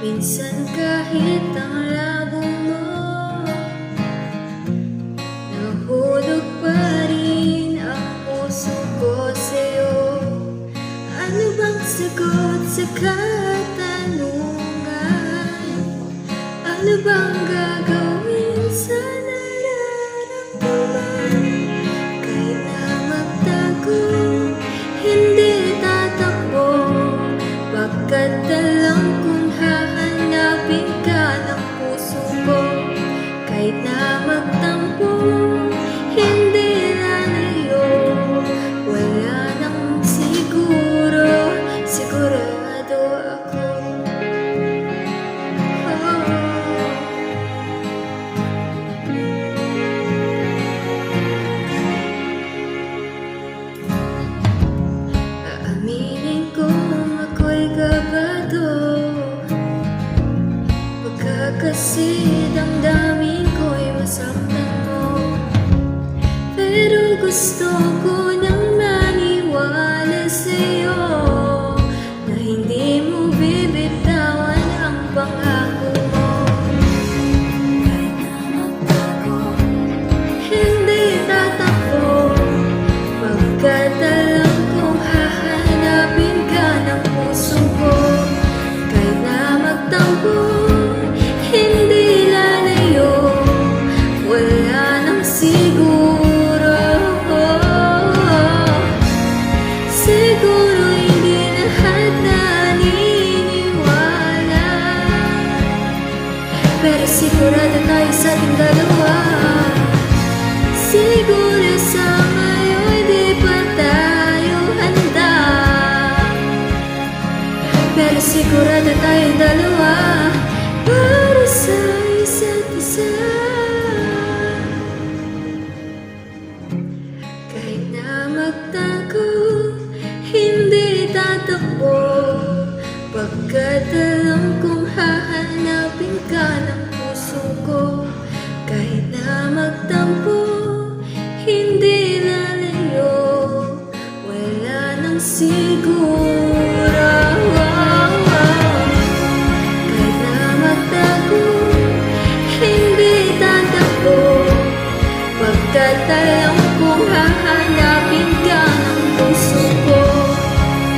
Minsan kahit ang labo mo, nahulog pa rin ang puso ko sa'yo. Ano bang sagot sa katanungan? Ano bang gagawin sa nararamdaman? Kahit na magtago, hindi tatakbo, pagkat alam kong hahanapin ka ng puso ko. Kahit na magtampo, hindi lalayo, wala nang siguro, sigurado ako. Aaminin kong ako'y kabado, kasi damdamin ko'y masaktan mo. Pero gusto ko nang maniwala sa'yo na hindi mo bibitawan ang pangako mo. Kahit na magtago, hindi tatakbo, pagkat alam kong hahanapin ka ng puso ko. Kahit na magtampo, hindi lalayo, wala nang siguro. Siguro hindi lahat naniniwala, pero sigurado tayo sa ating dalawa. Siguro sa ngayon di pa tayo handa, pero sigurado tayong dalawa para sa isa't isa. Kahit na magtago, hindi tatakbo, pagkat alam kong hahanapin ka ng puso ko. Kahit na magtampo, hindi lalayo, wala nang siguro.